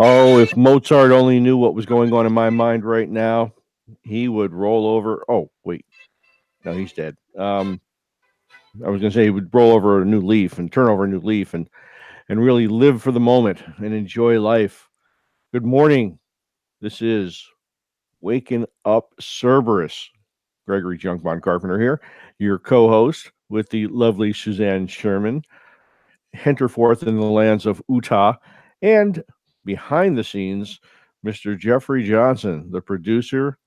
Oh, if Mozart only knew what was going on in my mind right now, he would roll over. Oh, wait. No, he's dead. I was going to say he would roll over a new leaf and turn over a new leaf and really live for the moment and enjoy life. Good morning. This is Waking Up Cerberus. Gregory Junkbond Carpenter here, your co host with the lovely Suzanne Sherman, henceforth in the lands of Utah, and behind the scenes, Mr. Jeffrey Johnson, the producer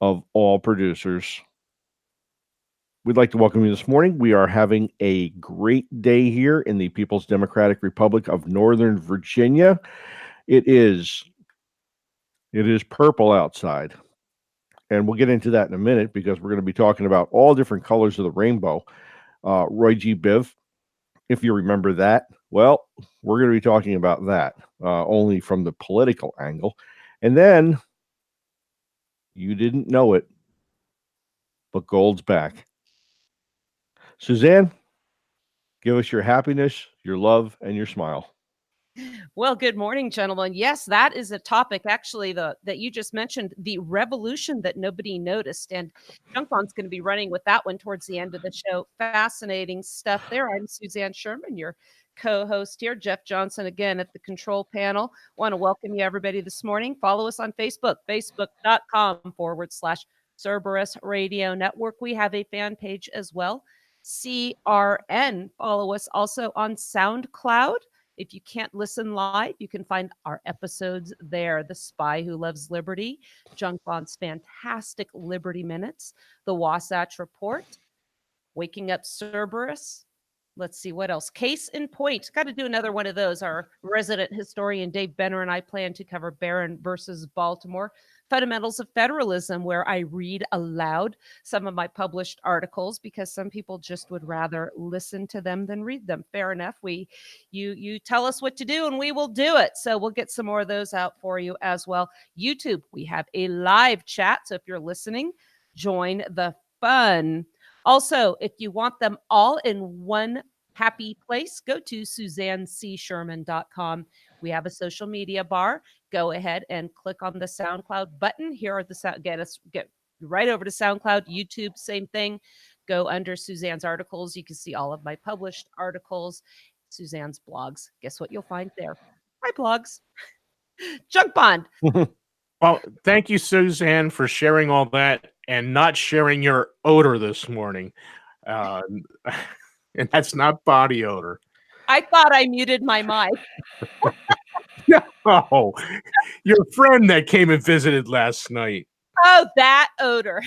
of all producers. We'd like to welcome you this morning. We are having a great day here in the People's Democratic Republic of Northern Virginia. It is purple outside. And we'll get into that in a minute because we're going to be talking about all different colors of the rainbow. Roy G. Biv, if you remember that, well, we're going to be talking about that only from the political angle. And then you didn't know it, but gold's back. Suzanne, give us your happiness, your love, and your smile. Well, good morning, gentlemen. Yes, that is a topic actually that you just mentioned, the revolution that nobody noticed. And Junkbond's going to be running with that one towards the end of the show. Fascinating stuff there. I'm Suzanne Sherman, your co-host here. Jeff Johnson again at the control panel. Want to welcome you everybody this morning. Follow us on Facebook, facebook.com/Cerberus Radio Network. We have a fan page as well. CRN. Follow us also on SoundCloud. If you can't listen live, you can find our episodes there. The Spy Who Loves Liberty, Junkbond's fantastic Liberty Minutes, the Wasatch Report, Waking Up Cerberus. Let's see what else. Case in Point. Got to do another one of those. Our resident historian Dave Benner and I plan to cover Barron versus Baltimore. Fundamentals of Federalism, where I read aloud some of my published articles because some people just would rather listen to them than read them. Fair enough. You tell us what to do and we will do it. So we'll get some more of those out for you as well. YouTube, we have a live chat. So if you're listening, join the fun. Also, if you want them all in one happy place, go to SuzanneCSherman.com. We have a social media bar. Go ahead and click on the SoundCloud button. Here are the get right over to SoundCloud, YouTube, same thing. Go under Suzanne's articles. You can see all of my published articles, Suzanne's blogs. Guess what you'll find there? My blogs. Junkbond. Well, thank you, Suzanne, for sharing all that and not sharing your odor this morning. And that's not body odor. I thought I muted my mic. No, your friend that came and visited last night. Oh, that odor.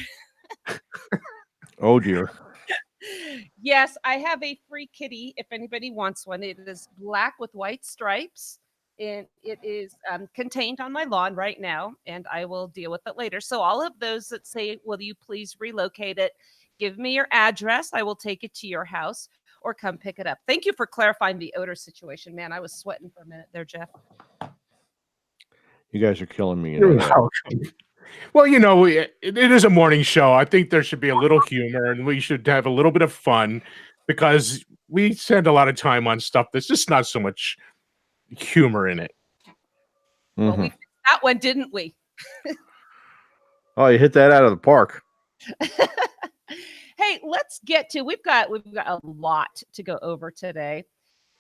Oh, dear. Yes, I have a free kitty if anybody wants one. It is black with white stripes. And it is contained on my lawn right now, and I will deal with it later. So all of those that say, will you please relocate it, give me your address. I will take it to your house or come pick it up. Thank you for clarifying the odor situation, man. I was sweating for a minute there, Jeff. You guys are killing me. Well, you know, it is a morning show. I think there should be a little humor, and we should have a little bit of fun because we spend a lot of time on stuff that's just not so much humor in it. Well, we did that one, didn't we? Oh, you hit that out of the park. Hey, let's get to we've got a lot to go over today.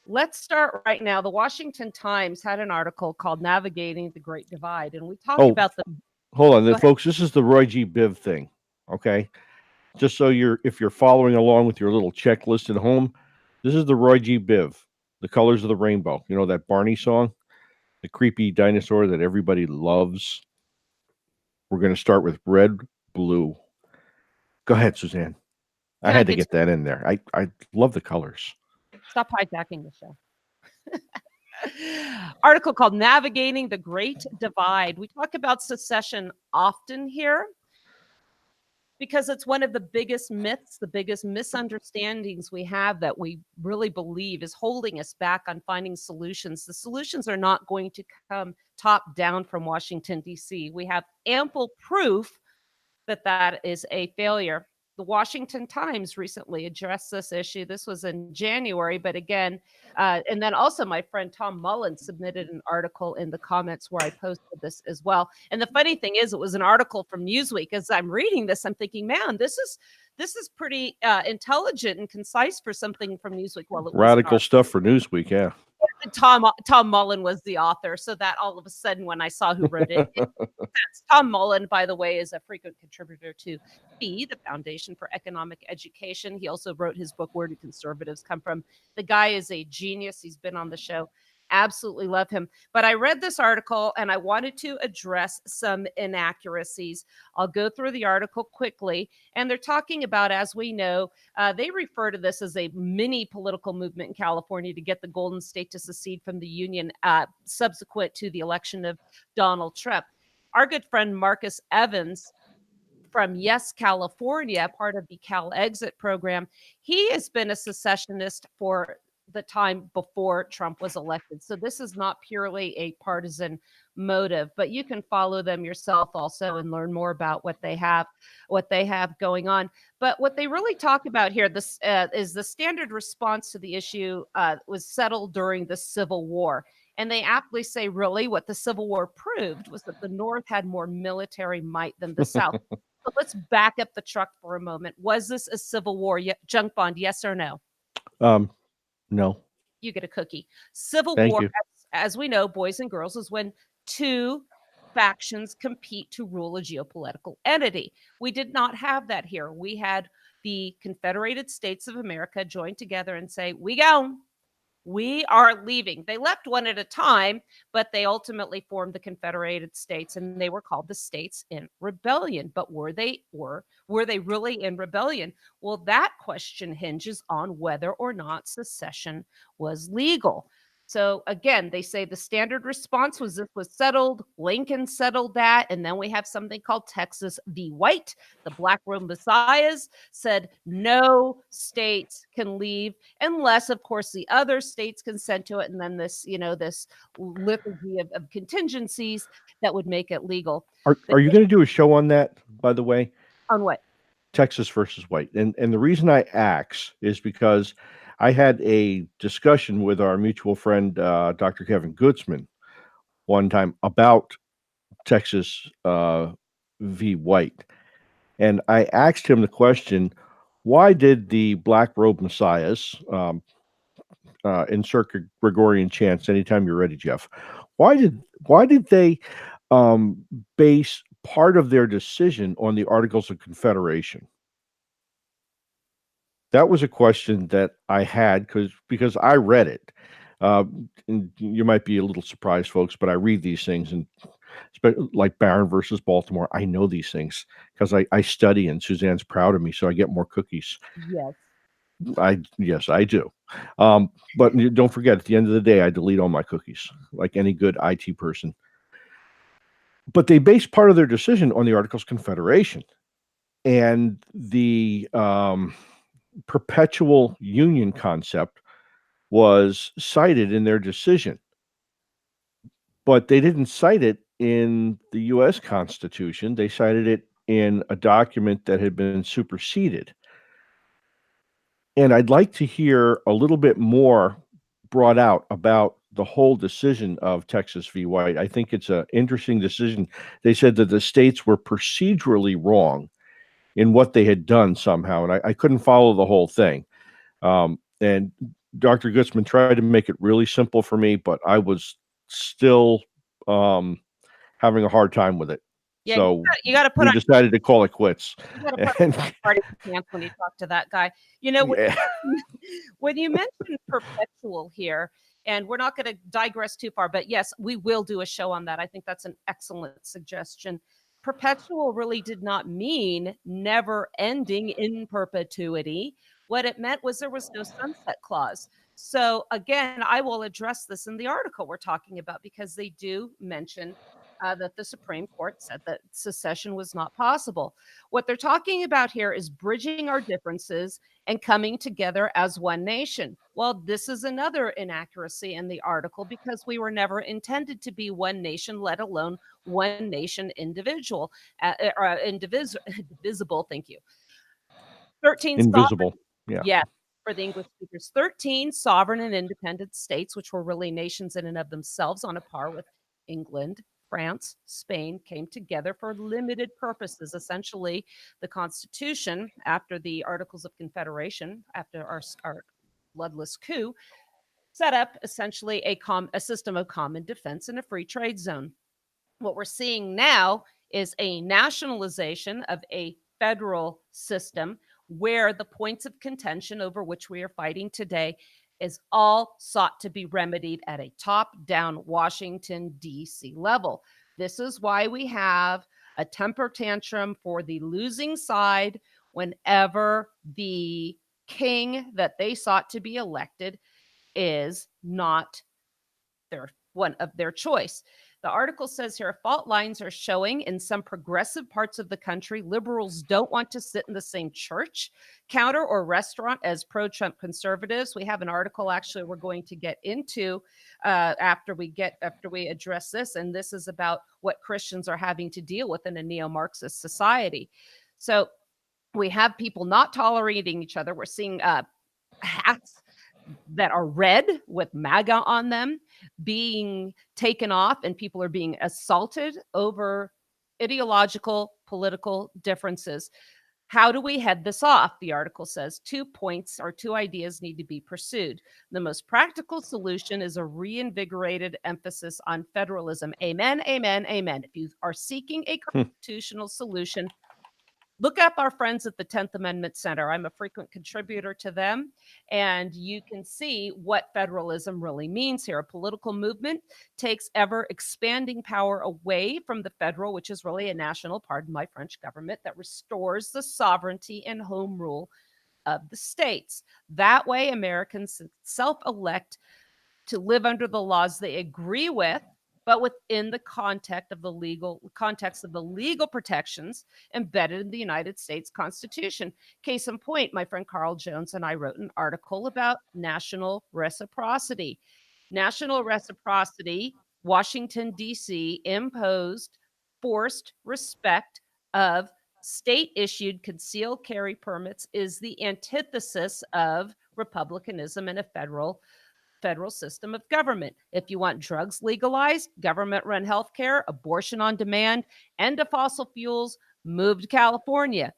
Let's start right now. The Washington Times had an article called Navigating the Great Divide, and we talked about the Hold on, folks, this is the Roy G. Biv thing. Okay. Just so if you're following along with your little checklist at home, this is the Roy G. Biv, the colors of the rainbow. You know that Barney song? The creepy dinosaur that everybody loves. We're going to start with red, blue. Go ahead, Suzanne. I had to get that in there. I love the colors. Stop hijacking the show. Article called Navigating the Great Divide. We talk about secession often here because it's one of the biggest myths, the biggest misunderstandings we have that we really believe is holding us back on finding solutions. The solutions are not going to come top down from Washington, D.C. We have ample proof that that is a failure. the Washington Times recently addressed this issue. This was in January, but again, and then also my friend Tom Mullen submitted an article in the comments where I posted this as well. And the funny thing is, it was an article from Newsweek. As I'm reading this, I'm thinking, man, this is pretty intelligent and concise for something from Newsweek. Well, it was an Radical stuff for Newsweek, yeah. Tom Mullen was the author, so that all of a sudden, when I saw who wrote it, that's Tom Mullen, by the way, is a frequent contributor to FEE, the Foundation for Economic Education. He also wrote his book, Where Do Conservatives Come From? The guy is a genius. He's been on the show. Absolutely love him. But I read this article and I wanted to address some inaccuracies. I'll go through the article quickly. And they're talking about, as we know, they refer to this as a mini political movement in California to get the Golden State to secede from the Union subsequent to the election of Donald Trump. Our good friend Marcus Evans from Yes California, part of the Cal Exit program, he has been a secessionist for the time before Trump was elected. So this is not purely a partisan motive, but you can follow them yourself also and learn more about what they have going on. But what they really talk about here, this is the standard response to the issue was settled during the Civil War. And they aptly say, really, what the Civil War proved was that the North had more military might than the South. So let's back up the truck for a moment. Was this a Civil War junk bond? Yes or no? No. You get a cookie. Civil Thank War, you. as we know, boys and girls, is when two factions compete to rule a geopolitical entity. We did not have that here. We had the Confederated States of America join together and say, we go. We are leaving. They left one at a time, but they ultimately formed the Confederated States, and they were called the States in Rebellion. But were they really in rebellion? Well, that question hinges on whether or not secession was legal. So again, they say the standard response was this was settled. Lincoln settled that. And then we have something called Texas v. White. The Black Robe Messiahs said no states can leave unless, of course, the other states consent to it. And then this, this liturgy of contingencies that would make it legal. Are you going to do a show on that, by the way? On what? Texas versus White. And the reason I ask is because I had a discussion with our mutual friend, Dr. Kevin Goodsman, one time about Texas v. White. And I asked him the question, why did the Black Robe Messiahs, insert Gregorian chants anytime you're ready, Jeff, why did they base part of their decision on the Articles of Confederation? That was a question that I had because I read it. And you might be a little surprised, folks, but I read these things, and like Barron versus Baltimore, I know these things because I study, and Suzanne's proud of me, so I get more cookies. Yes. Yes, I do. But don't forget, at the end of the day, I delete all my cookies, like any good IT person. But they based part of their decision on the Articles of Confederation and the perpetual union concept was cited in their decision, but they didn't cite it in the U.S. Constitution. They cited it in a document that had been superseded. And I'd like to hear a little bit more brought out about the whole decision of Texas v. White. I think it's an interesting decision. They said that the states were procedurally wrong in what they had done somehow, and I couldn't follow the whole thing. And Dr. Gutzman tried to make it really simple for me, but I was still having a hard time with it. Yeah, so you got to put we on decided to call it quits. you got to put on party pants when you talk to that guy. Yeah. When you mentioned perpetual here, and we're not going to digress too far, but yes, we will do a show on that. I think that's an excellent suggestion. Perpetual really did not mean never ending in perpetuity. What it meant was there was no sunset clause. So again, I will address this in the article we're talking about because they do mention that the Supreme Court said that secession was not possible. What they're talking about here is bridging our differences and coming together as one nation. Well, this is another inaccuracy in the article because we were never intended to be one nation, let alone one nation individual or indivisible. Thank you. 13 invisible. Yeah. Yes, for the English speakers. 13 sovereign and independent states, which were really nations in and of themselves on a par with England, France, Spain, came together for limited purposes. Essentially, the Constitution, after the Articles of Confederation, after our bloodless coup, set up essentially a system of common defense and a free trade zone. What we're seeing now is a nationalization of a federal system where the points of contention over which we are fighting today is all sought to be remedied at a top down Washington, D.C. level. This is why we have a temper tantrum for the losing side whenever the king that they sought to be elected is not one of their choice. The article says here fault lines are showing in some progressive parts of the country. Liberals don't want to sit in the same church, counter, or restaurant as pro Trump conservatives. We have an article actually we're going to get into after we address this. And this is about what Christians are having to deal with in a neo Marxist society. So we have people not tolerating each other. We're seeing hats that are red with MAGA on them being taken off, and people are being assaulted over ideological, political differences. How do we head this off? The article says 2 points or 2 ideas need to be pursued. The most practical solution is a reinvigorated emphasis on federalism. Amen, amen, amen. If you are seeking a constitutional solution, look up our friends at the 10th Amendment Center. I'm a frequent contributor to them, and you can see what federalism really means here. A political movement takes ever expanding power away from the federal, which is really a national, pardon my French government, that restores the sovereignty and home rule of the states. That way, Americans self-elect to live under the laws they agree with, but within the context of the legal protections embedded in the United States Constitution. Case in point, my friend Carl Jones and I wrote an article about national reciprocity. National reciprocity, Washington, D.C. imposed forced respect of state-issued concealed carry permits is the antithesis of republicanism in a federal system of government. If you want drugs legalized, government-run healthcare, abortion on demand, end of fossil fuels, move to California.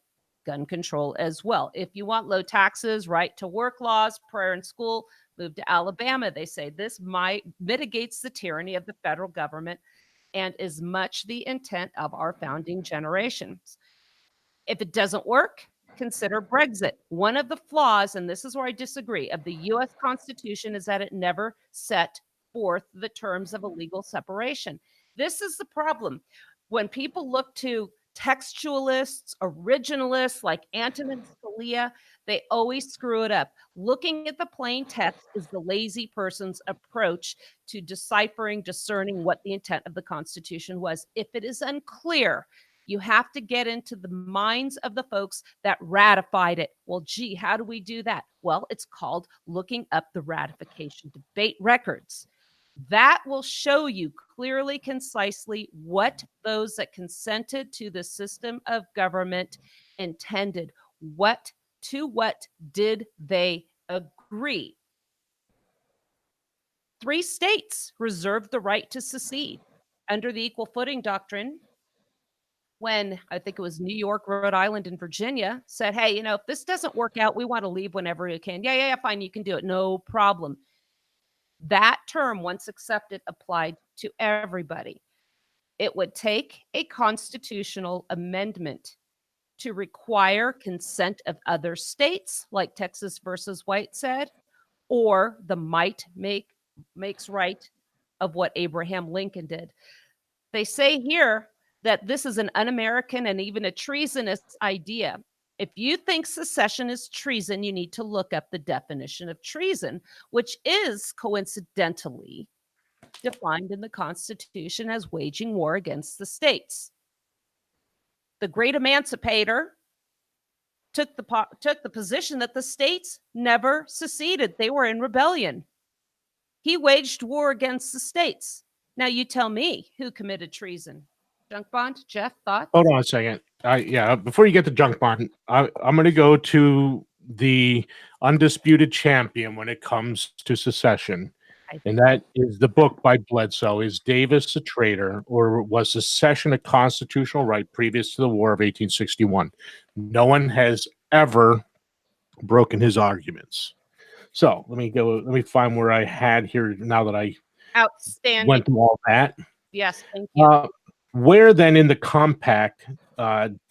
Gun control as well. If you want low taxes, right to work laws, prayer in school, move to Alabama. They say this mitigates the tyranny of the federal government and is much the intent of our founding generations. If it doesn't work, consider Brexit. One of the flaws, and this is where I disagree, of the US Constitution is that it never set forth the terms of a legal separation. This is the problem. When people look to textualists, originalists like Antonin Scalia, they always screw it up. Looking at the plain text is the lazy person's approach to deciphering, discerning what the intent of the Constitution was. If it is unclear, you have to get into the minds of the folks that ratified it. Well, gee, how do we do that? Well, it's called looking up the ratification debate records. That will show you clearly, concisely what those that consented to the system of government intended. What did they agree? 3 states reserved the right to secede under the equal footing doctrine. When I think it was New York, Rhode Island, and Virginia said, hey, if this doesn't work out, we want to leave whenever you can. Yeah, fine, you can do it. No problem. That term, once accepted, applied to everybody. It would take a constitutional amendment to require consent of other states, like Texas versus White said, or the might makes right of what Abraham Lincoln did. They say here that this is an un-American and even a treasonous idea. If you think secession is treason, you need to look up the definition of treason, which is coincidentally defined in the Constitution as waging war against the states. The great emancipator took the position that the states never seceded. They were in rebellion. He waged war against the states. Now you tell me who committed treason. Junk Bond, Jeff, thoughts? Hold on a second. Before you get to junk bond, I'm going to go to the undisputed champion when it comes to secession, I and think that is the book by Bledsoe. Is Davis a traitor, or was secession a constitutional right previous to the War of 1861? No one has ever broken his arguments. So let me go. Let me find where I had here now that I outstanding. went through all that. Yes, thank you. Where then in the compact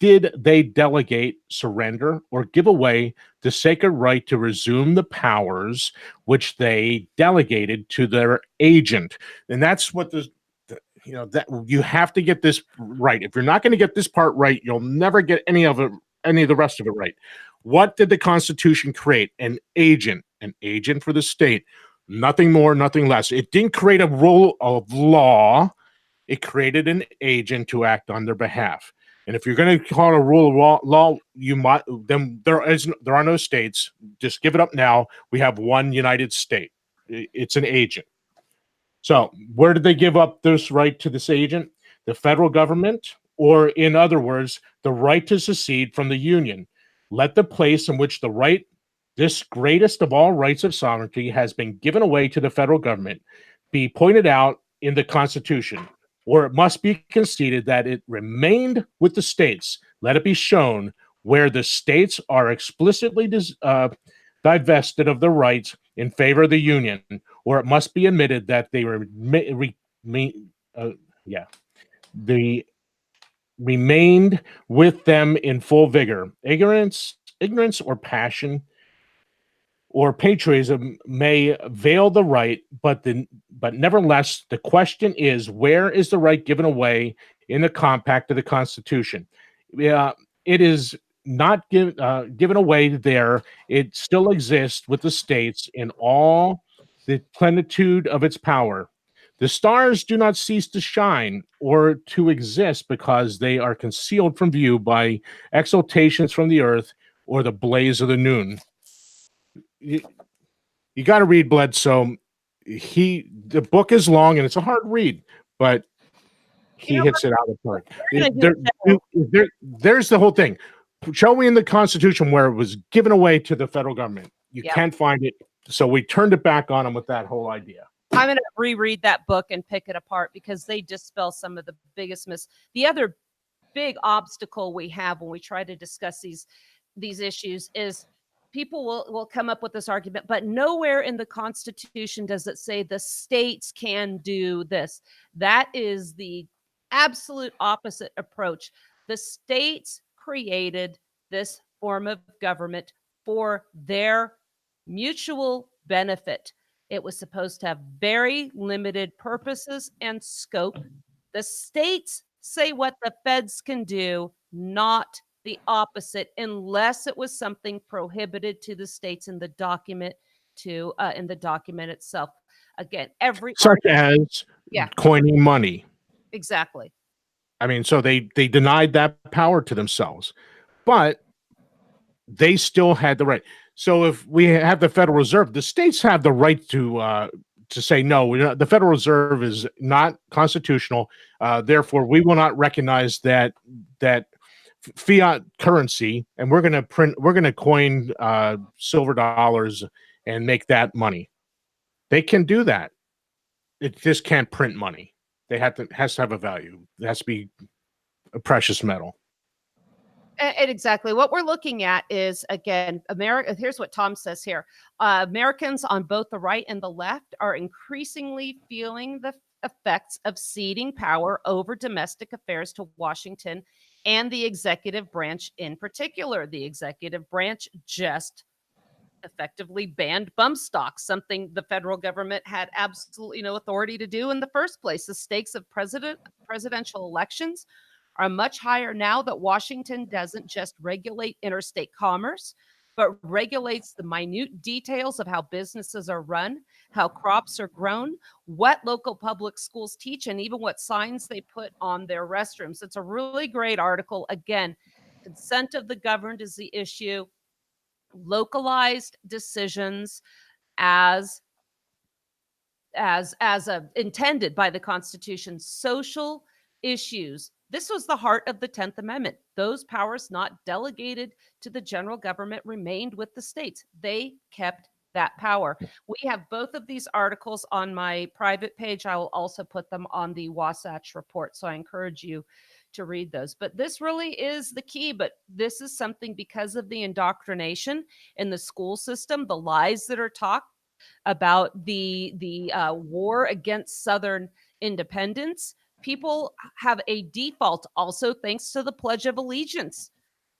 did they delegate, surrender, or give away the sacred right to resume the powers which they delegated to their agent? And that's what that you have to get this right. If you're not going to get this part right, you'll never get any of the rest of it right. What did the Constitution create? An agent for the state. Nothing more, nothing less. It didn't create a rule of law. It created an agent to act on their behalf. And if you're going to call it a rule of law, you might then there are no states. Just give it up now. We have one United State. It's an agent. So where did they give up this right to this agent? The federal government, or in other words, the right to secede from the Union. Let the place in which the right, this greatest of all rights of sovereignty, has been given away to the federal government, be pointed out in the Constitution, or it must be conceded that it remained with the states. Let it be shown where the states are explicitly divested of the rights in favor of the Union, or it must be admitted that they they remained with them in full vigor. Ignorance or passion or patriotism may veil the right, but nevertheless, the question is, where is the right given away in the compact of the Constitution? It is not given away there. It still exists with the states in all the plenitude of its power. The stars do not cease to shine or to exist because they are concealed from view by exaltations from the earth or the blaze of the noon. You got to read Bledsoe. The book is long and it's a hard read, but You he know hits it out of the park. we're gonna do There's the whole thing. Show me in the Constitution where it was given away to the federal government. You Yep. can't find it, so we turned it back on them with that whole idea. I'm going to reread that book and pick it apart because they dispel some of the biggest The other big obstacle we have when we try to discuss these issues is people will come up with this argument, but nowhere in the Constitution does it say the states can do this. That is the absolute opposite approach. The states created this form of government for their mutual benefit. It was supposed to have very limited purposes and scope. The states say what the feds can do, not the opposite, unless it was something prohibited to the states in the document itself. Again, Such as yeah, coining money. exactly. I mean, so they denied that power to themselves, but they still had the right. So if we have the Federal Reserve, the states have the right to say no. The Federal Reserve is not constitutional. Therefore, we will not recognize that fiat currency, and we're going to coin silver dollars and make that money. They can do that. It just can't print money. They has to have a value. It has to be a precious metal. And exactly what we're looking at is, again, America. Here's what Tom says here. Americans on both the right and the left are increasingly feeling the effects of ceding power over domestic affairs to Washington and the executive branch in particular. The executive branch just effectively banned bump stocks, something the federal government had absolutely no authority to do in the first place. The stakes of presidential elections are much higher now that Washington doesn't just regulate interstate commerce, but regulates the minute details of how businesses are run, how crops are grown, what local public schools teach, and even what signs they put on their restrooms. It's a really great article. Again, consent of the governed is the issue. Localized decisions as intended by the Constitution. Social issues This was the heart of the 10th Amendment. Those powers not delegated to the general government remained with the states. They kept that power. We have both of these articles on my private page. I will also put them on the Wasatch Report. So I encourage you to read those. But this really is the key. But this is something because of the indoctrination in the school system, the lies that are taught about the war against Southern independence. People have a default also thanks to the Pledge of Allegiance,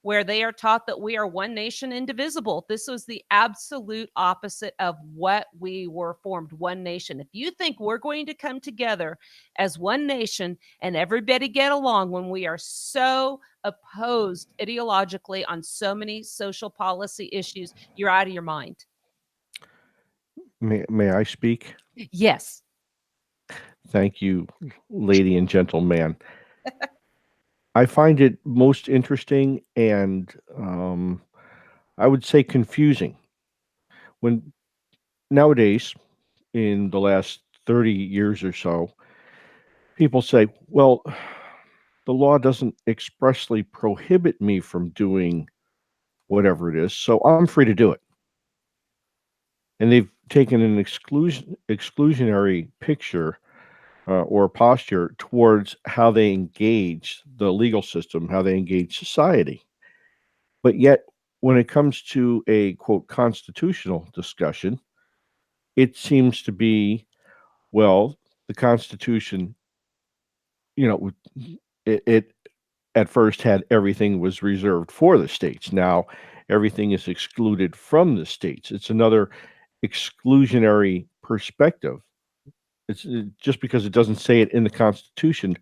where they are taught that we are one nation indivisible. This was the absolute opposite of what we were formed, one nation. If you think we're going to come together as one nation and everybody get along when we are so opposed ideologically on so many social policy issues, you're out of your mind. May I speak? Yes. Thank you, lady and gentleman. I find it most interesting and I would say confusing when nowadays, in the last 30 years or so, people say, well, the law doesn't expressly prohibit me from doing whatever it is, so I'm free to do it. And they've taken an exclusionary picture or posture towards how they engage the legal system, how they engage society. But yet, when it comes to a quote constitutional discussion, it seems to be, well, the Constitution, you know, it at first had everything was reserved for the states. Now everything is excluded from the states. It's another exclusionary perspective. It's just because it doesn't say it in the Constitution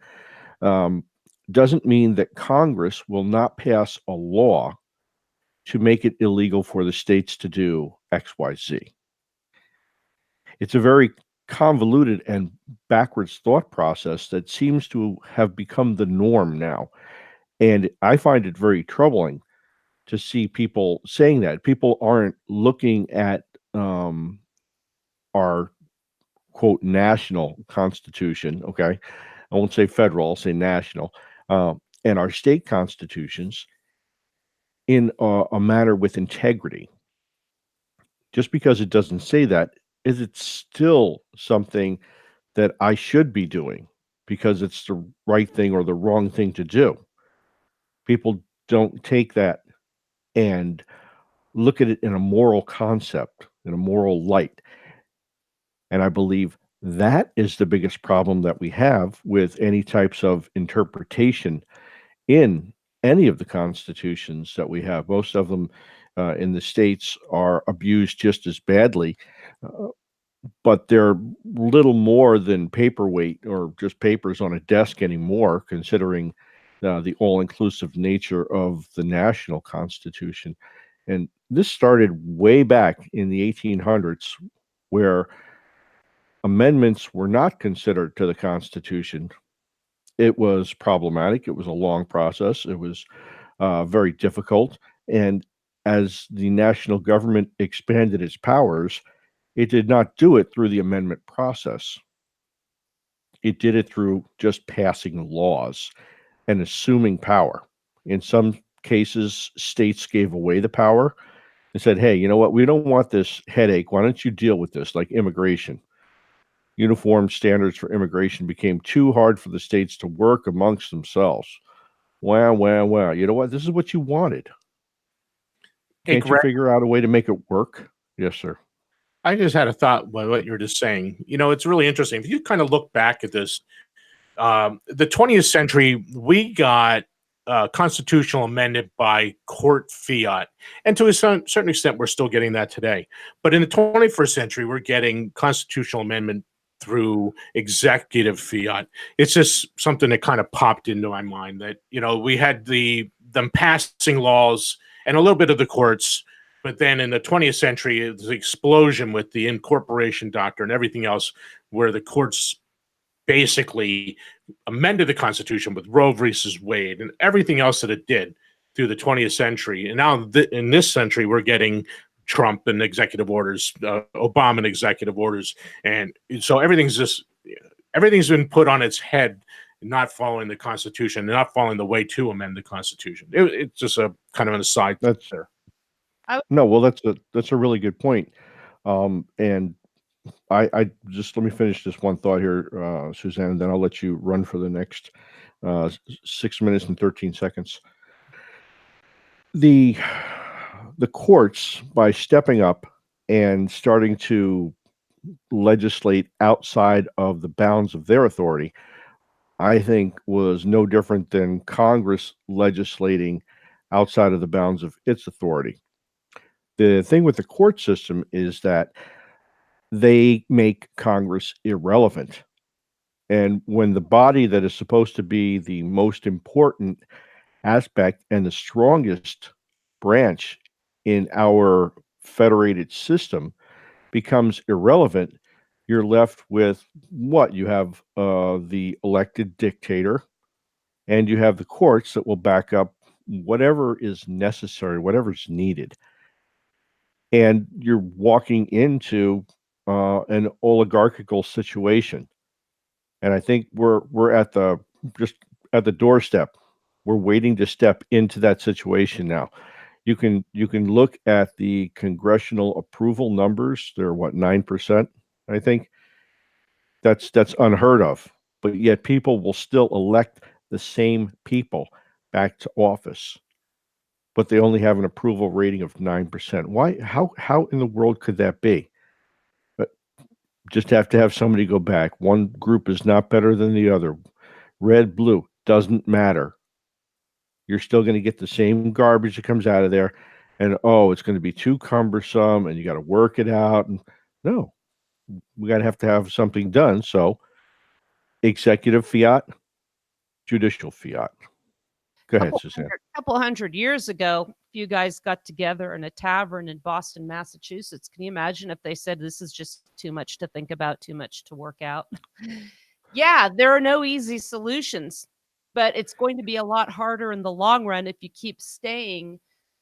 um, doesn't mean that Congress will not pass a law to make it illegal for the states to do X, Y, Z. It's a very convoluted and backwards thought process that seems to have become the norm now. And I find it very troubling to see people saying that. People aren't looking at our quote national constitution. Okay. I won't say federal, I'll say national, and our state constitutions in a manner with integrity. Just because it doesn't say that, is it still something that I should be doing because it's the right thing or the wrong thing to do? People don't take that and look at it in a moral concept, in a moral light. And I believe that is the biggest problem that we have with any types of interpretation in any of the constitutions that we have. Most of them in the states are abused just as badly, uh, but they're little more than paperweight or just papers on a desk anymore, considering the all inclusive nature of the national constitution. And this started way back in the 1800s, where amendments were not considered to the Constitution. It was problematic. It was a long process. It was very difficult. And as the national government expanded its powers, it did not do it through the amendment process. It did it through just passing laws and assuming power. In some cases, states gave away the power and said, hey, you know what? We don't want this headache. Why don't you deal with this, like immigration? Uniform standards for immigration became too hard for the states to work amongst themselves. Wow. You know what? This is what you wanted. Hey, Can't you Greg, figure out a way to make it work? Yes, sir. I just had a thought by what you're just saying. You know, it's really interesting. If you kind of look back at this, the 20th century, we got constitutional amendment by court fiat. And to a certain extent, we're still getting that today. But in the 21st century, we're getting constitutional amendment through executive fiat. It's just something that kind of popped into my mind that, you know, we had them passing laws and a little bit of the courts. But then in the 20th century, it was the explosion with the incorporation doctrine and everything else, where the courts basically amended the Constitution with Roe versus Wade and everything else that it did through the 20th century. And now in this century, we're getting Trump and executive orders, Obama and executive orders. And so everything's been put on its head not following the Constitution, not following the way to amend the Constitution. It's just a kind of an aside That's there. no, well, that's a really good point. And I just let me finish this one thought here, Suzanne, and then I'll let you run for the next 6 minutes and 13 seconds. The the courts, by stepping up and starting to legislate outside of the bounds of their authority, I think was no different than Congress legislating outside of the bounds of its authority. The thing with the court system is that they make Congress irrelevant. And when the body that is supposed to be the most important aspect and the strongest branch in our federated system becomes irrelevant, you're left with what? You have the elected dictator, and you have the courts that will back up whatever is necessary, whatever's needed. And you're walking into an oligarchical situation. And I think we're at the just at the doorstep. We're waiting to step into that situation now. You can look at the congressional approval numbers. They're what, 9%, I think. That's unheard of. But yet people will still elect the same people back to office. But they only have an approval rating of 9%. Why? How in the world could that be? But just have to have somebody go back. One group is not better than the other. Red, blue, doesn't matter. You're still going to get the same garbage that comes out of there. And oh, it's going to be too cumbersome and you got to work it out. And no, we got to have something done. So executive fiat, judicial fiat. Go ahead, Suzanne. Couple hundred years ago, a few guys got together in a tavern in Boston, Massachusetts. Can you imagine if they said this is just too much to think about, too much to work out? Yeah, there are no easy solutions, but it's going to be a lot harder in the long run if you keep staying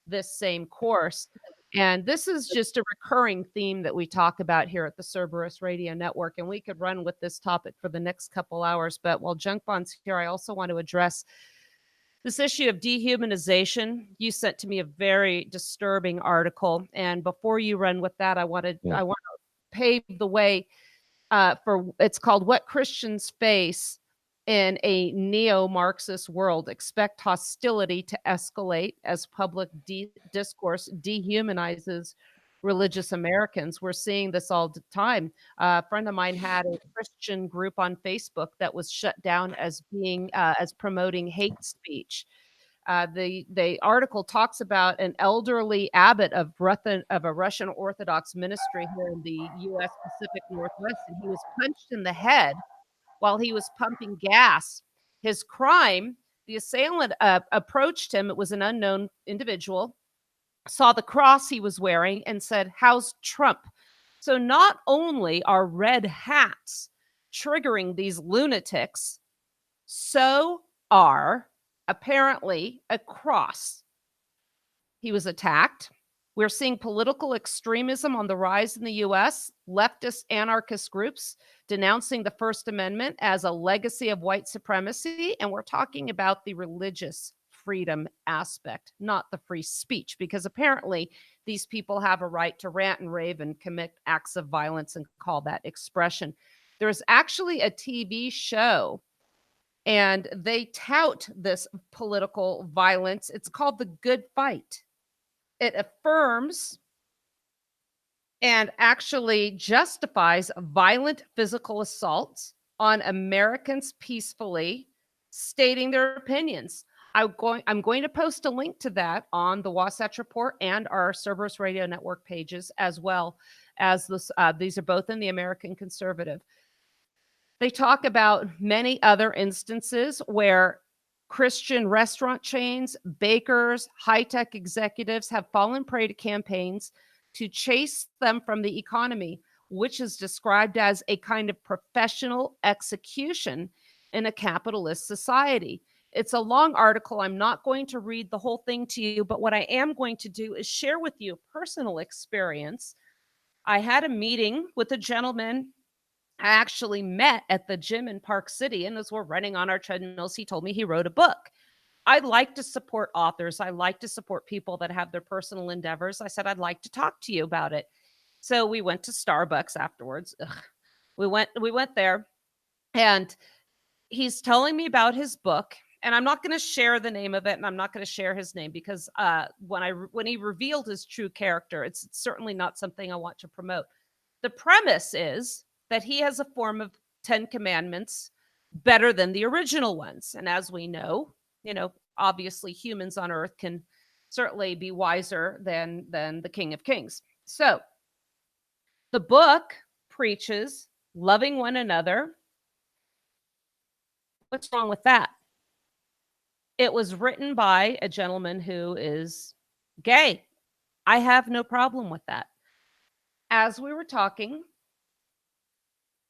this same course. And this is just a recurring theme that we talk about here at the Cerberus Radio Network. And we could run with this topic for the next couple hours. But while Junk Bond's here, I also want to address this issue of dehumanization. You sent to me a very disturbing article. And before you run with that, I want to pave the way for it's called What Christians Face in a Neo-Marxist World. Expect hostility to escalate as public discourse dehumanizes religious Americans. We're seeing this all the time. A friend of mine had a Christian group on Facebook that was shut down as being as promoting hate speech. The article talks about an elderly abbot of a Russian Orthodox ministry here in the U.S. Pacific Northwest, and he was punched in the head while he was pumping gas. His crime: the assailant approached him. It was an unknown individual, saw the cross he was wearing, and said, "How's Trump?" So not only are red hats triggering these lunatics, so are apparently a cross. He was attacked. We're seeing political extremism on the rise in the US, leftist anarchist groups denouncing the First Amendment as a legacy of white supremacy. And we're talking about the religious freedom aspect, not the free speech, because apparently these people have a right to rant and rave and commit acts of violence and call that expression. There's actually a TV show and they tout this political violence. It's called The Good Fight. It affirms and actually justifies violent physical assaults on Americans peacefully stating their opinions. I'm going to post a link to that on the Wasatch Report and our Cerberus Radio Network pages, as well as this. These are both in the American Conservative. They talk about many other instances where Christian restaurant chains, bakers, high-tech executives have fallen prey to campaigns to chase them from the economy, which is described as a kind of professional execution in a capitalist society. It's a long article. I'm not going to read the whole thing to you, but what I am going to do is share with you a personal experience. I had a meeting with a gentleman I actually met at the gym in Park City, and as we're running on our treadmills, he told me he wrote a book. I like to support authors. I like to support people that have their personal endeavors. I said, I'd like to talk to you about it. So we went to Starbucks afterwards. Ugh. We went there, and he's telling me about his book. And I'm not going to share the name of it, and I'm not going to share his name because when he revealed his true character, it's certainly not something I want to promote. The premise is that he has a form of 10 commandments better than the original ones. And as we know, obviously humans on earth can certainly be wiser than the King of Kings. So, the book preaches loving one another. What's wrong with that? It was written by a gentleman who is gay. I have no problem with that. As we were talking,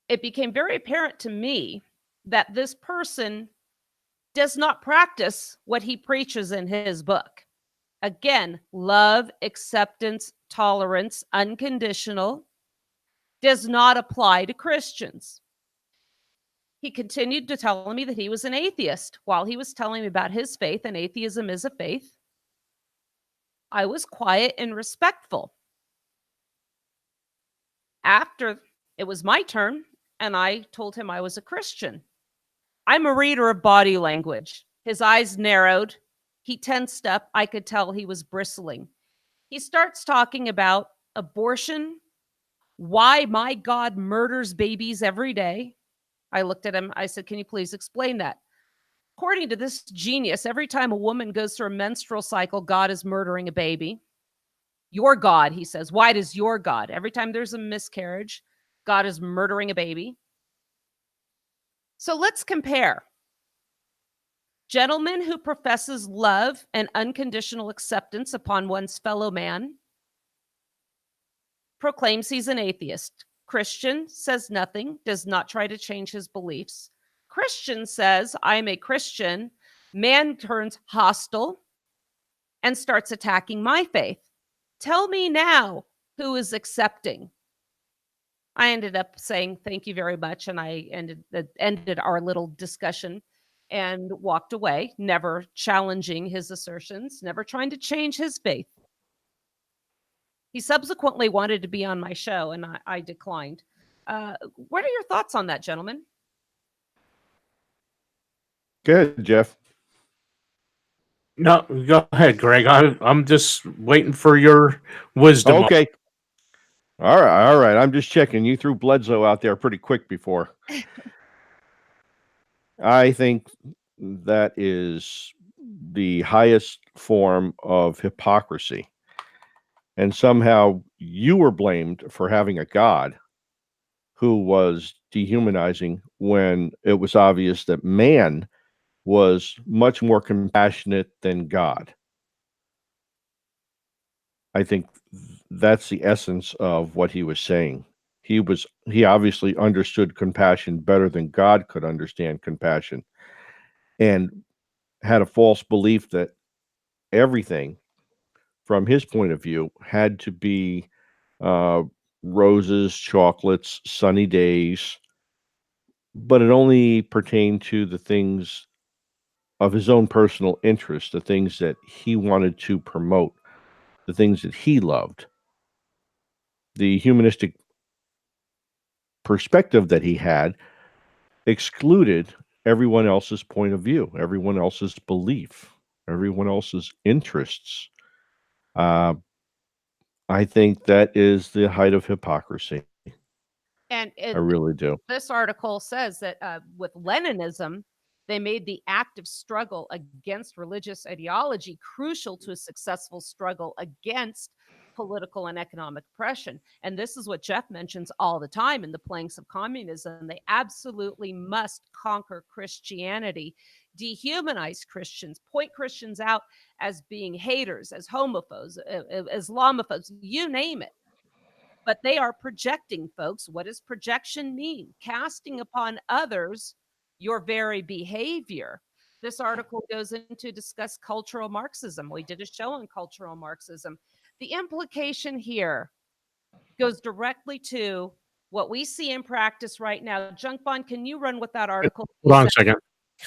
it became very apparent to me that this person does not practice what he preaches in his book. Again, love, acceptance, tolerance, unconditional, does not apply to Christians. He continued to tell me that he was an atheist while he was telling me about his faith, and atheism is a faith. I was quiet and respectful. After it was my turn, and I told him I was a Christian. I'm a reader of body language. His eyes narrowed. He tensed up. I could tell he was bristling. He starts talking about abortion, why my God murders babies every day. I looked at him. I said, can you please explain that? According to this genius, every time a woman goes through a menstrual cycle, God is murdering a baby. Your God, he says. Why does your God? Every time there's a miscarriage, God is murdering a baby. So let's compare. Gentleman who professes love and unconditional acceptance upon one's fellow man proclaims he's an atheist. Christian says nothing, does not try to change his beliefs. Christian says, I'm a Christian. Man turns hostile and starts attacking my faith. Tell me now who is accepting. I ended up saying thank you very much, and I ended our little discussion and walked away, never challenging his assertions, never trying to change his faith. He subsequently wanted to be on my show, and I declined. What are your thoughts on that, gentlemen? Good, Jeff. No, go ahead, Greg. I'm just waiting for your wisdom. Okay. All right. All right. I'm just checking. You threw Bledsoe out there pretty quick before. I think that is the highest form of hypocrisy. And somehow you were blamed for having a God who was dehumanizing when it was obvious that man was much more compassionate than God. I think that's the essence of what he was saying. He obviously understood compassion better than God could understand compassion, and had a false belief that everything from his point of view had to be uh, roses, chocolates, sunny days, but it only pertained to the things of his own personal interest, the things that he wanted to promote, the things that he loved. The humanistic perspective that he had excluded everyone else's point of view, everyone else's belief, everyone else's interests. Uh, I think that is the height of hypocrisy. And I really do. this article says that with Leninism, they made the active struggle against religious ideology crucial to a successful struggle against political and economic oppression. And this is what Jeff mentions all the time in the planks of communism. They absolutely must conquer Christianity, dehumanize Christians, point Christians out as being haters, as homophobes, Islamophobes, you name it. But they are projecting, folks. What does projection mean? Casting upon others your very behavior. This article goes into discuss cultural Marxism. We did a show on cultural Marxism. The implication here goes directly to what we see in practice right now. Junk Bond, can you run with that article? Hold on a second.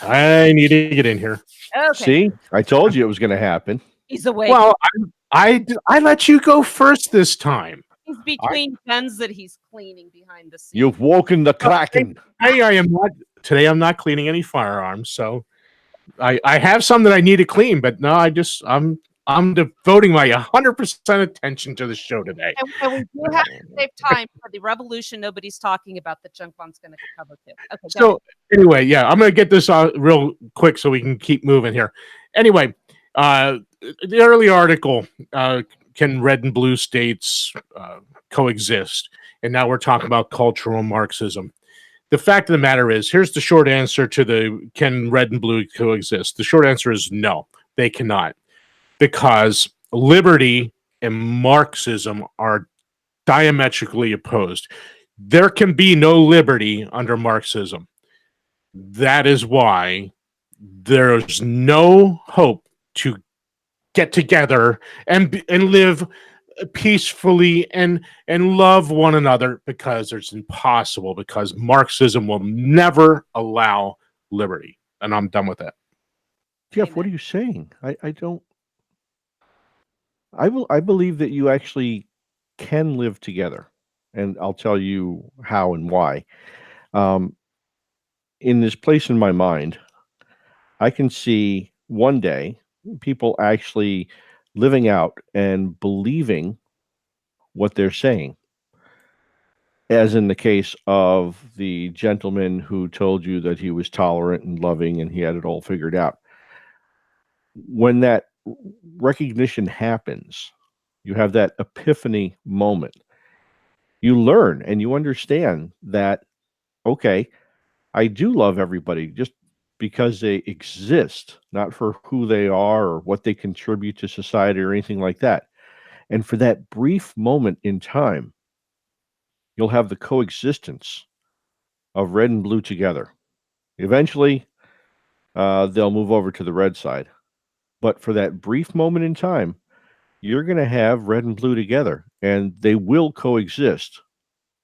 I need to get in here. Okay, See, I told you it was going to happen. he's awake. Well, I let you go first this time. He's between guns that he's cleaning behind the scenes. You've woken the Kraken. Hey, I am not today. I'm not cleaning any firearms, so I have some that I need to clean, but no, I'm devoting my 100% attention to the show today. And we do have to save time for the revolution nobody's talking about that Junk Bond's going to cover too. Okay, go So anyway, yeah, I'm gonna get this real quick so we can keep moving here. Anyway, the early article, can red and blue states coexist? And now we're talking about cultural Marxism. The fact of the matter is, here's the short answer to the can red and blue coexist? The short answer is no, they cannot, because liberty and Marxism are diametrically opposed. There can be no liberty under Marxism. That is why there's no hope to get together and live peacefully and love one another, because it's impossible, because Marxism will never allow liberty. And I'm done with that. Jeff, what are you saying? I don't. I believe that you actually can live together, and I'll tell you how and why. Um, in this place in my mind, I can see one day people actually living out and believing what they're saying, as in the case of the gentleman who told you that he was tolerant and loving and he had it all figured out. When that recognition happens, you have that epiphany moment. You learn and you understand that, okay, I do love everybody just because they exist, not for who they are or what they contribute to society or anything like that. And for that brief moment in time, you'll have the coexistence of red and blue together. Eventually, they'll move over to the red side. But for that brief moment in time, you're going to have red and blue together, and they will coexist.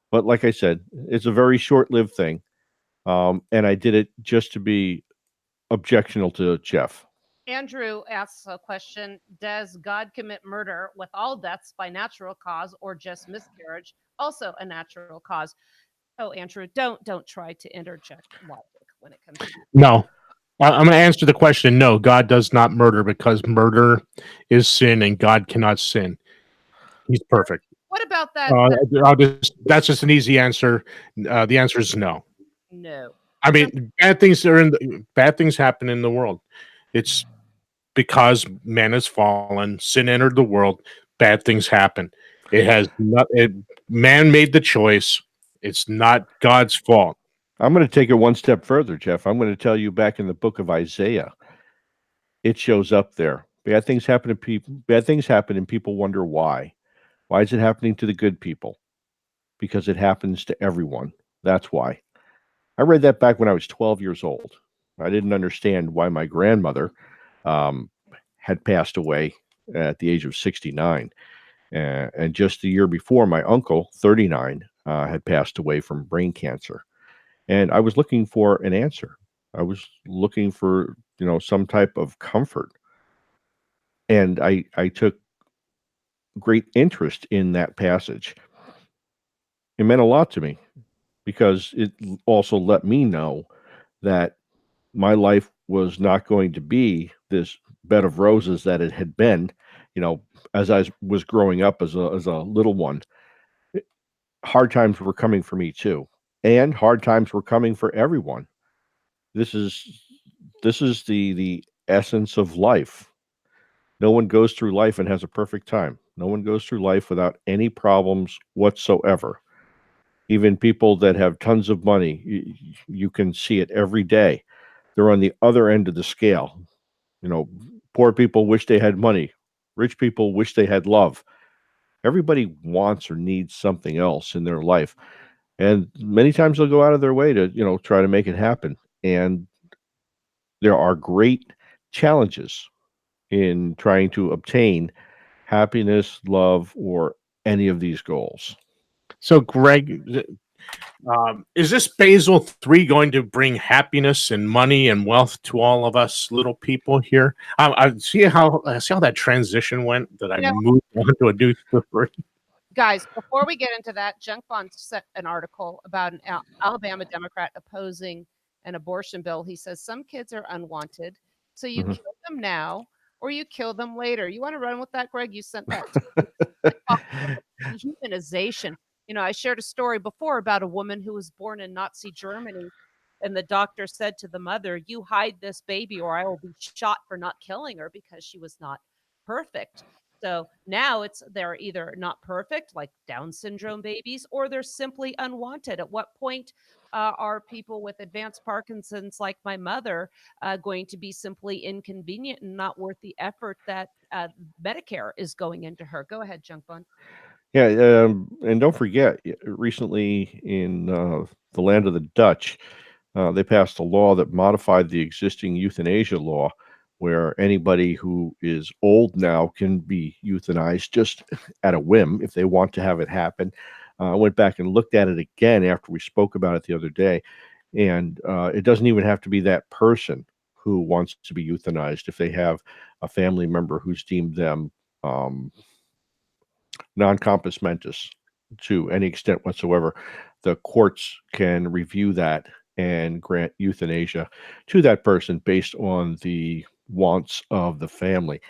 But like I said, it's a very short-lived thing, and I did it just to be objectionable to Jeff. Andrew asks a question: does God commit murder with all deaths by natural cause or just miscarriage, also a natural cause? Oh, Andrew, don't try to interject logic when it comes to No, I'm going to answer the question. No, God does not murder, because murder is sin and God cannot sin. He's perfect. What about that? That's just an easy answer. The answer is no. No. I mean, bad things happen in the world. It's because man has fallen, sin entered the world, bad things happen. It has not. Man made the choice. It's not God's fault. I'm going to take it one step further, Jeff. I'm going to tell you back in the book of Isaiah, it shows up there. Bad things happen to people. Bad things happen, and people wonder why. Why is it happening to the good people? Because it happens to everyone. That's why. I read that back when I was 12 years old. I didn't understand why my grandmother had passed away at the age of 69. And just the year before, my uncle, 39, had passed away from brain cancer. And I was looking for an answer. I was looking for, some type of comfort. And I took great interest in that passage. It meant a lot to me because it also let me know that my life was not going to be this bed of roses that it had been, as I was growing up as a little one. Hard times were coming for me too, and hard times were coming for everyone. This is the essence of life. No one goes through life and has a perfect time. No one goes through life without any problems whatsoever. Even people that have tons of money, you can see it every day. They're on the other end of the scale. Poor people wish they had money. Rich people wish they had love. Everybody wants or needs something else in their life. And many times they'll go out of their way to, try to make it happen. And there are great challenges in trying to obtain happiness, love, or any of these goals. So, Greg, Is this Basel 3 going to bring happiness and money and wealth to all of us little people here? I see how that transition went, that I You know, moved on to a new story. guys, before we get into that, Junk Bond sent an article about an Alabama Democrat opposing an abortion bill. He says some kids are unwanted, so you Mhm. kill them now or you kill them later. You want to run with that, Greg? You sent that to me. Let's talk about dehumanization. I shared a story before about a woman who was born in Nazi Germany, and the doctor said to the mother, "You hide this baby, or I will be shot for not killing her because she was not perfect." So now they're either not perfect, like Down syndrome babies, or they're simply unwanted. At what point are people with advanced Parkinson's, like my mother, going to be simply inconvenient and not worth the effort that Medicare is going into her? Go ahead, Junk Bond. Yeah, and don't forget, recently in the land of the Dutch, they passed a law that modified the existing euthanasia law, where anybody who is old now can be euthanized just at a whim if they want to have it happen. I went back and looked at it again after we spoke about it the other day, and it doesn't even have to be that person who wants to be euthanized if they have a family member who's deemed them um, non compos mentis to any extent whatsoever. The courts can review that and grant euthanasia to that person based on the wants of the family.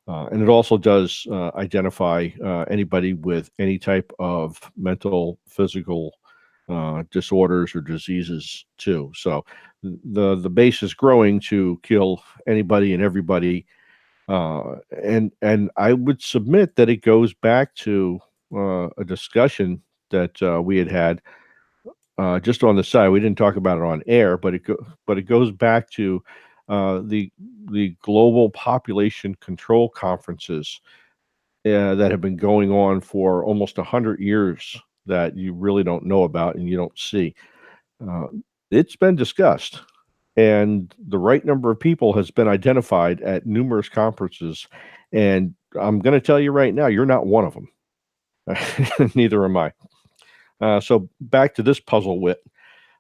And it also does identify anybody with any type of mental, physical disorders or diseases too. So the base is growing to kill anybody and everybody, and I would submit that it goes back to a discussion that we had just on the side. We didn't talk about it on air, but it goes back to the global population control conferences that have been going on for almost 100 years that you really don't know about and you don't see. Uh, it's been discussed, and the right number of people has been identified at numerous conferences. And I'm going to tell you right now, you're not one of them. Neither am I. So back to this puzzle wit.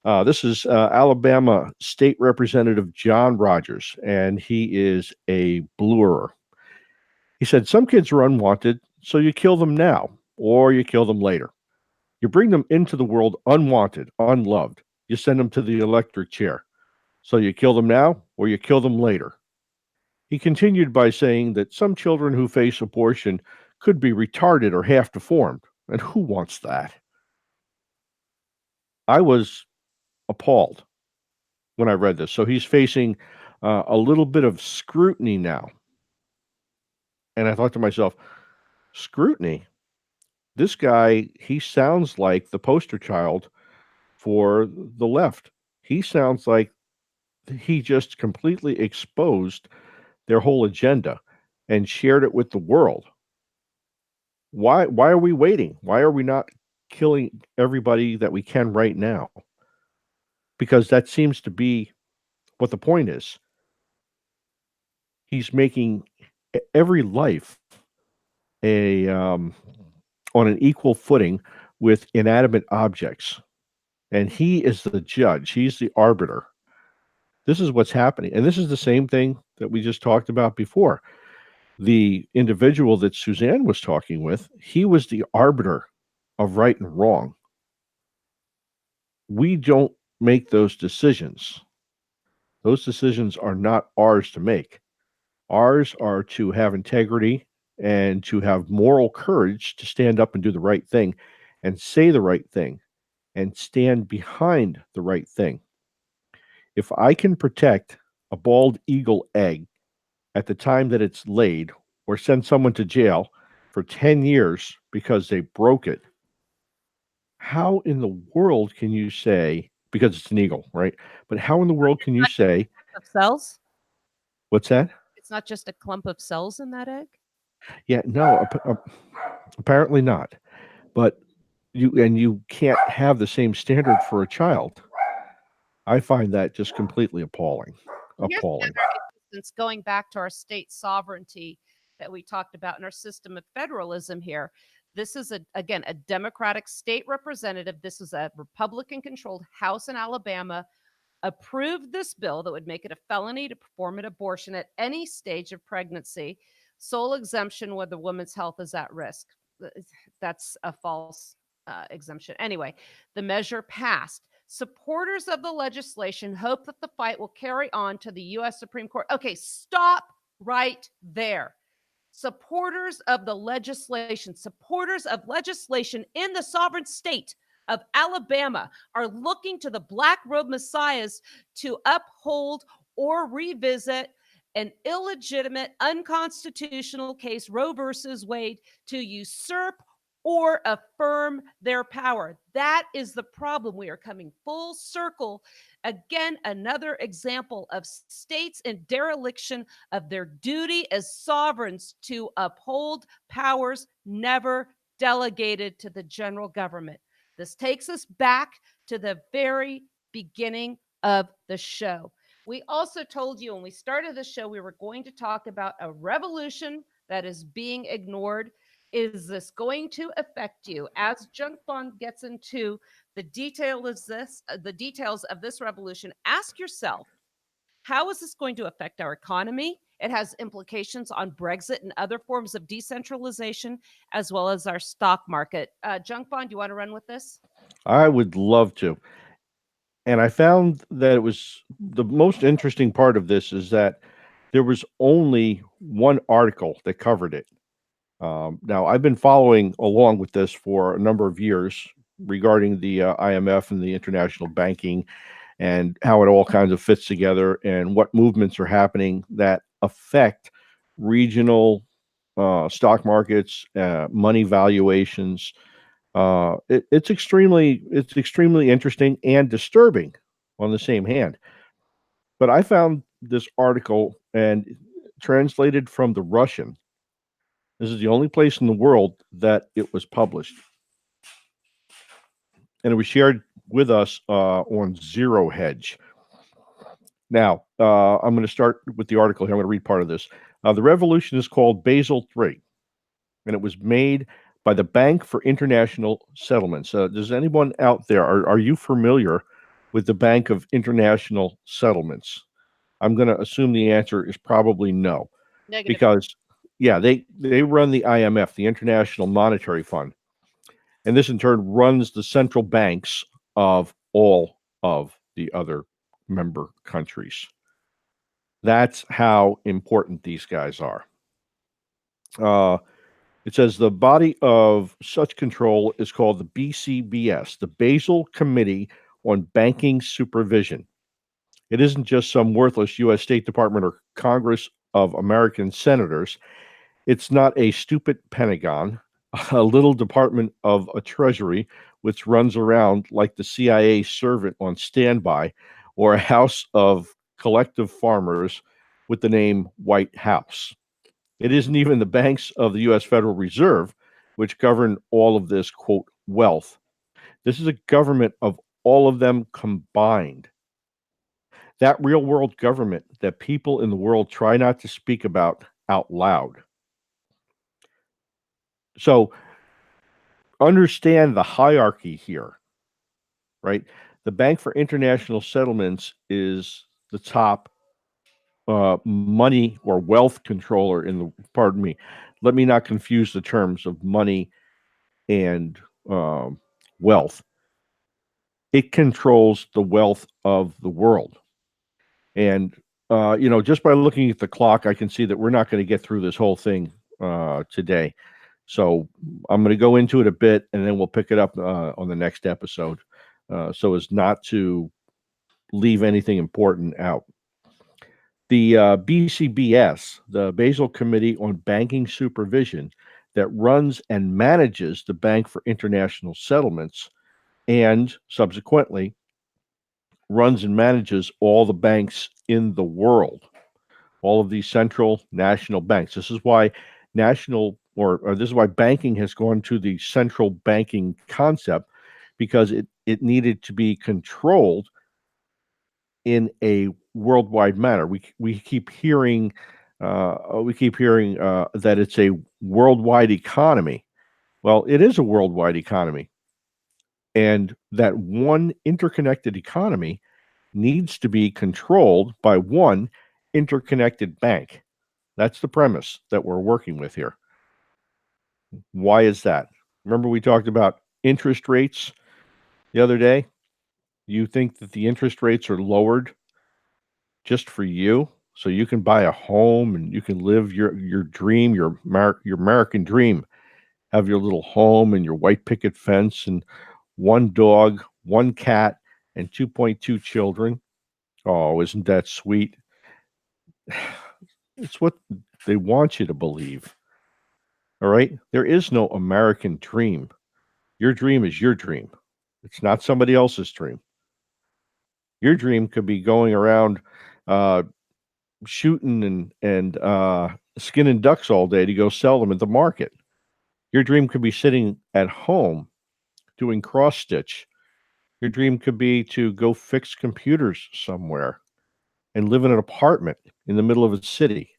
This is Alabama State Representative John Rogers, and he is a bluer. He said, some kids are unwanted, so you kill them now or you kill them later. You bring them into the world unwanted, unloved. You send them to the electric chair. So you kill them now or you kill them later. He continued by saying that some children who face abortion could be retarded or half deformed. And who wants that? I was appalled when I read this. So he's facing a little bit of scrutiny now. And I thought to myself, scrutiny? This guy, he sounds like the poster child for the left. He sounds like he just completely exposed their whole agenda and shared it with the world. Why are we waiting? Why are we not killing everybody that we can right now? Because that seems to be what the point is. He's making every life a on an equal footing with inanimate objects, and he is the judge. He's the arbiter. This is what's happening, and this is the same thing that we just talked about before. The individual that Suzanne was talking with, he was the arbiter of right and wrong. We don't make those decisions. Those decisions are not ours to make. Ours are to have integrity and to have moral courage to stand up and do the right thing and say the right thing and stand behind the right thing. If I can protect a bald eagle egg at the time that it's laid or send someone to jail for 10 years because they broke it, how in the world can you say, because it's an eagle, right? But how in the world can you say, Of cells? what's that? It's not just a clump of cells in that egg? Yeah, no, apparently not. But you can't have the same standard for a child. I find that just completely appalling. And here's Appalling. another instance going back to our state sovereignty that we talked about in our system of federalism here. This is again a Democratic state representative. This is a Republican controlled House in Alabama, approved this bill that would make it a felony to perform an abortion at any stage of pregnancy, sole exemption when the woman's health is at risk. That's a false exemption. Anyway, the measure passed. Supporters of the legislation hope that the fight will carry on to the U.S. Supreme Court. Okay, stop right there. Supporters of legislation in the sovereign state of Alabama are looking to the black robe messiahs to uphold or revisit an illegitimate, unconstitutional case, Roe versus Wade, to usurp or affirm their power. That is the problem. We are coming full circle. Again, another example of states in dereliction of their duty as sovereigns to uphold powers never delegated to the general government. This takes us back to the very beginning of the show. We also told you when we started the show, we were going to talk about a revolution that is being ignored. Is this going to affect you? As Junk Bond gets into the details of this revolution, ask yourself, how is this going to affect our economy? It has implications on Brexit and other forms of decentralization, as well as our stock market. Junk Bond, you want to run with this? I would love to. And I found that it was the most interesting part of this is that there was only one article that covered it. Now, I've been following along with this for a number of years regarding the IMF and the international banking and how it all kinds of fits together and what movements are happening that affect regional stock markets, money valuations. It's extremely interesting and disturbing on the same hand. But I found this article and translated from the Russian. This is the only place in the world that it was published, and it was shared with us on Zero Hedge. Now, I'm going to start with the article here. I'm going to read part of this. The revolution is called Basel III, and it was made by the Bank for International Settlements. Does anyone out there, are you familiar with the Bank of International Settlements? I'm going to assume the answer is probably no. Negative. Because, yeah, they run the IMF, the International Monetary Fund, and this in turn runs the central banks of all of the other member countries. That's how important these guys are. It says the body of such control is called the BCBS, the Basel Committee on Banking Supervision. It isn't just some worthless U.S. State Department or Congress of American senators. It's not a stupid Pentagon, a little department of a treasury which runs around like the CIA servant on standby, or a house of collective farmers with the name White House. It isn't even the banks of the U.S. Federal Reserve, which govern all of this, quote, wealth. This is a government of all of them combined. That real world government that people in the world try not to speak about out loud. So understand the hierarchy here, right? The Bank for International Settlements is the top money or wealth controller in the, pardon me, let me not confuse the terms of money and wealth. It controls the wealth of the world. And, just by looking at the clock, I can see that we're not going to get through this whole thing today. So I'm going to go into it a bit, and then we'll pick it up on the next episode so as not to leave anything important out. The BCBS, the Basel Committee on Banking Supervision, that runs and manages the Bank for International Settlements and subsequently runs and manages all the banks in the world, all of these central national banks. This is why this is why banking has gone to the central banking concept, because it needed to be controlled in a worldwide manner. We keep hearing that it's a worldwide economy. Well, it is a worldwide economy. And that one interconnected economy needs to be controlled by one interconnected bank. That's the premise that we're working with here. Why is that? Remember, we talked about interest rates the other day? You think that the interest rates are lowered just for you so you can buy a home and you can live your dream, your American dream, have your little home and your white picket fence and one dog, one cat, and 2.2 children. Oh, isn't that sweet? It's what they want you to believe. All right? There is no American dream. Your dream is your dream. It's not somebody else's dream. Your dream could be going around uh, shooting and skinning ducks all day to go sell them at the market. Your dream could be sitting at home doing cross stitch. Your dream could be to go fix computers somewhere and live in an apartment in the middle of a city.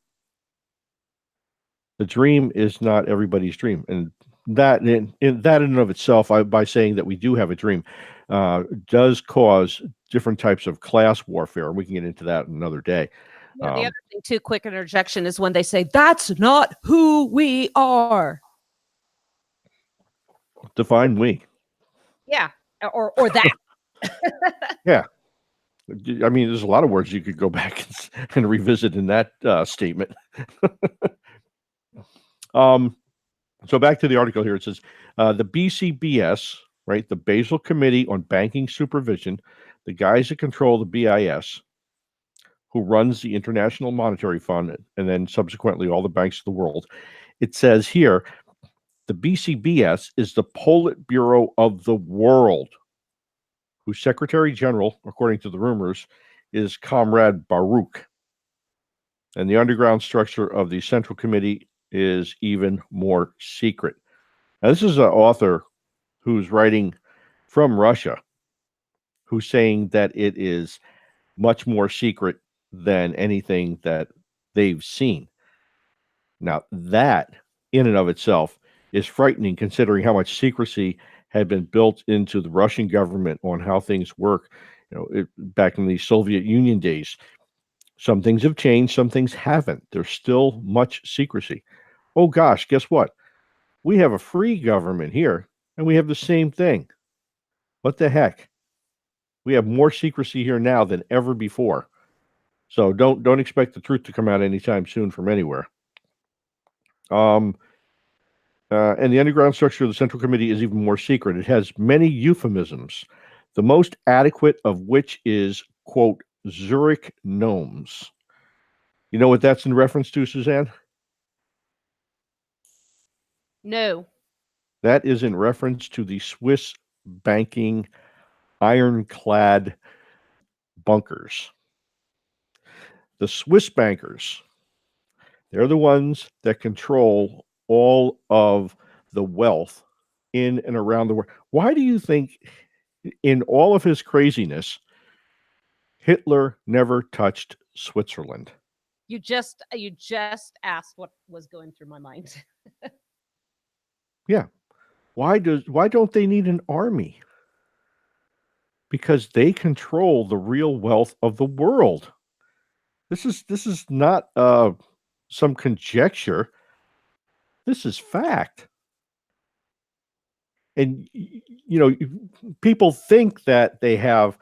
The dream is not everybody's dream, and that in that in and of itself, by saying that we do have a dream, does cause different types of class warfare. We can get into that another day. The other thing, too, quick interjection, is when they say that's not who we are. Define we. Yeah, or that. Yeah. I mean, there's a lot of words you could go back and revisit in that statement. So back to the article here. It says the BCBS, right, the Basel Committee on Banking Supervision, the guys that control the BIS, who runs the International Monetary Fund and then subsequently all the banks of the world. It says here, the BCBS is the Politburo of the world, whose Secretary General, according to the rumors, is Comrade Baruch. And the underground structure of the Central Committee is even more secret. Now, this is an author who's writing from Russia, who's saying that it is much more secret than anything that they've seen. Now, that in and of itself is frightening, considering how much secrecy had been built into the Russian government on how things work. Back in the Soviet Union days, some things have changed, some things haven't. There's still much secrecy. Oh gosh, guess what? We have a free government here, and we have the same thing. What the heck? We have more secrecy here now than ever before. So don't expect the truth to come out anytime soon from anywhere. And the underground structure of the Central Committee is even more secret. It has many euphemisms, the most adequate of which is, quote, Zurich gnomes. You know what that's in reference to, Suzanne? No. That is in reference to the Swiss banking ironclad bunkers. The Swiss bankers, they're the ones that control all of the wealth in and around the world. Why do you think, in all of his craziness, Hitler never touched Switzerland? You just asked what was going through my mind. Yeah. Why don't they need an army? Because they control the real wealth of the world. This is not some conjecture. This is fact. And people think that they have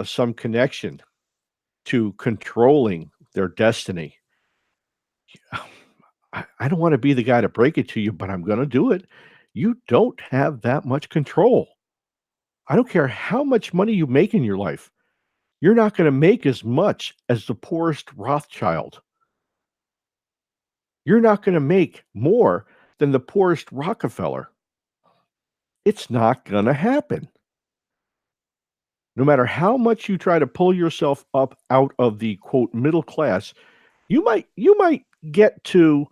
some connection to controlling their destiny. I don't want to be the guy to break it to you, but I'm going to do it. You don't have that much control. I don't care how much money you make in your life. You're not going to make as much as the poorest Rothschild. You're not going to make more than the poorest Rockefeller. It's not going to happen. No matter how much you try to pull yourself up out of the quote middle class, you might get to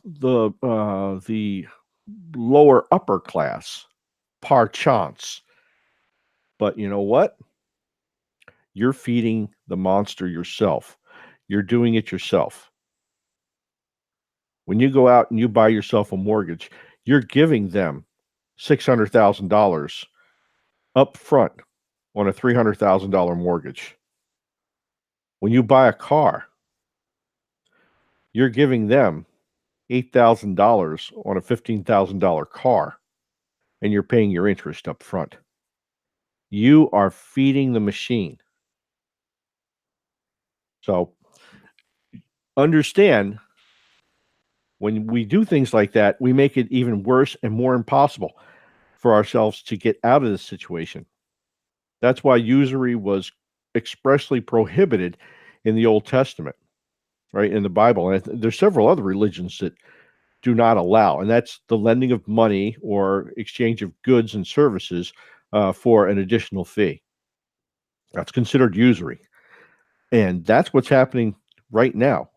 the lower upper class par chance. But you know what? You're feeding the monster yourself. You're doing it yourself. When you go out and you buy yourself a mortgage, you're giving them $600,000 up front on a $300,000 mortgage. When you buy a car, you're giving them $8,000 on a $15,000 car, and you're paying your interest up front. You are feeding the machine. So understand, when we do things like that, we make it even worse and more impossible for ourselves to get out of this situation. That's why usury was expressly prohibited in the Old Testament, right? In the Bible. And there's several other religions that do not allow, and that's the lending of money or exchange of goods and services for an additional fee. That's considered usury. And that's what's happening right now.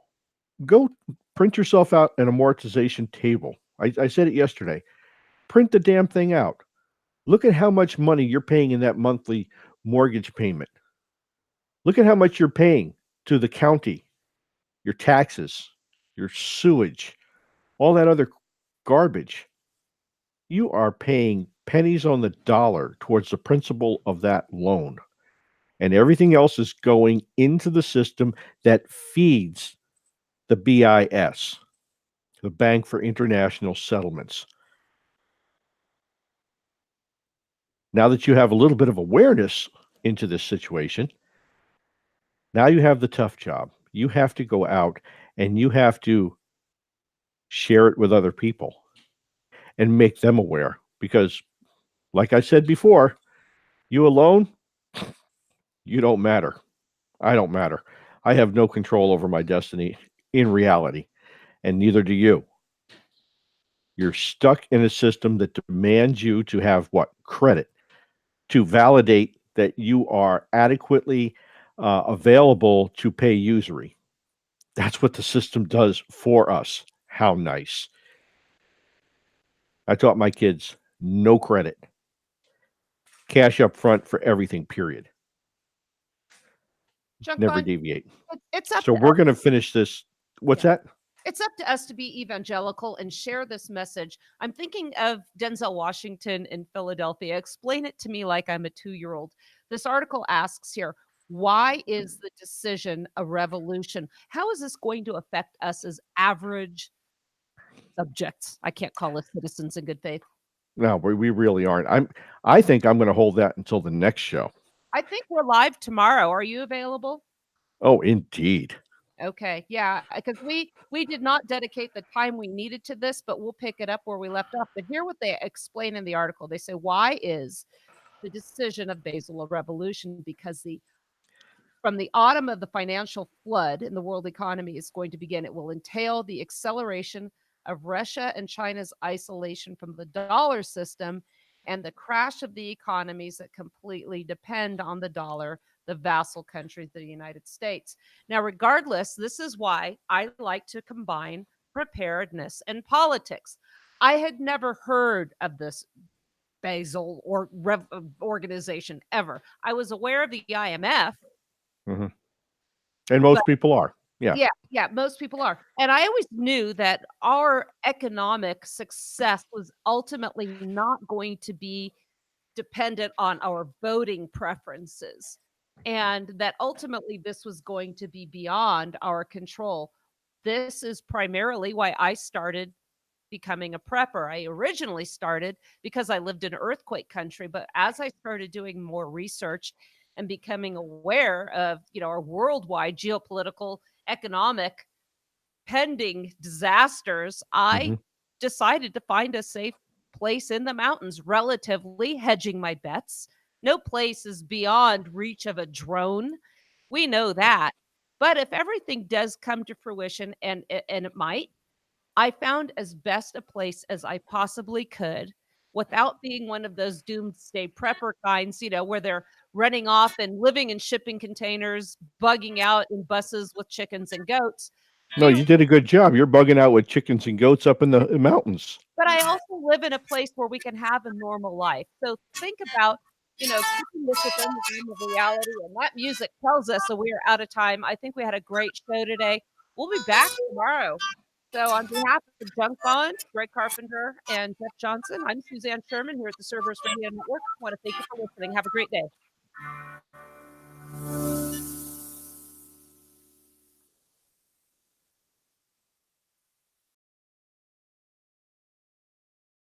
Go print yourself out an amortization table. I said it yesterday. Print the damn thing out. Look at how much money you're paying in that monthly mortgage payment. Look at how much you're paying to the county, your taxes, your sewage, all that other garbage. You are paying pennies on the dollar towards the principal of that loan. And everything else is going into the system that feeds the BIS, the Bank for International Settlements. Now that you have a little bit of awareness into this situation, now you have the tough job. You have to go out and you have to share it with other people and make them aware. Because, like I said before, you alone, you don't matter. I don't matter. I have no control over my destiny in reality, and neither do you. You're stuck in a system that demands you to have what? Credit to validate that you are adequately available to pay usury. That's what the system does for us. How nice. I taught my kids no credit, cash up front for everything, period. Junk Never bond, deviate. it's up So to we're us. going to finish this. What's Yeah. that? It's up to us to be evangelical and share this message. I'm thinking of Denzel Washington in Philadelphia. Explain it to me like I'm a 2-year-old. This article asks here, why is the decision a revolution? How is this going to affect us as average subjects? I can't call us citizens in good faith. No, we really aren't. I think I'm going to hold that until the next show. I think we're live tomorrow. Are you available? Oh, indeed. Okay, yeah, because we did not dedicate the time we needed to this, but we'll pick it up where we left off. But hear what they explain in the article. They say, why is the decision of Basel a revolution? Because from the autumn of the financial flood in the world economy is going to begin. It will entail the acceleration of Russia and China's isolation from the dollar system and the crash of the economies that completely depend on the dollar, the vassal countries of the United States. Now, regardless, this is why I like to combine preparedness and politics. I had never heard of this Basel or organization ever. I was aware of the IMF, Hmm. And but most people are. Yeah. yeah, most people are. And I always knew that our economic success was ultimately not going to be dependent on our voting preferences, and that ultimately this was going to be beyond our control. This is primarily why I started becoming a prepper. I originally started because I lived in earthquake country, but as I started doing more research and becoming aware of, our worldwide geopolitical, economic pending disasters, I Hmm. decided to find a safe place in the mountains, relatively hedging my bets. No place is beyond reach of a drone. We know that. But if everything does come to fruition, and it might, I found as best a place as I possibly could without being one of those doomsday prepper kinds, where they're running off and living in shipping containers, bugging out in buses with chickens and goats. No, We you did a good job. You're bugging out with chickens and goats up in the mountains. But I also live in a place where we can have a normal life. So think about, keeping this within the realm of reality. And that music tells us, so we are out of time. I think we had a great show today. We'll be back tomorrow. So on behalf of Junk Bond, Greg Carpenter, and Jeff Johnson, I'm Suzanne Sherman here at the Cerberus Radio Network. I want to thank you for listening. Have a great day.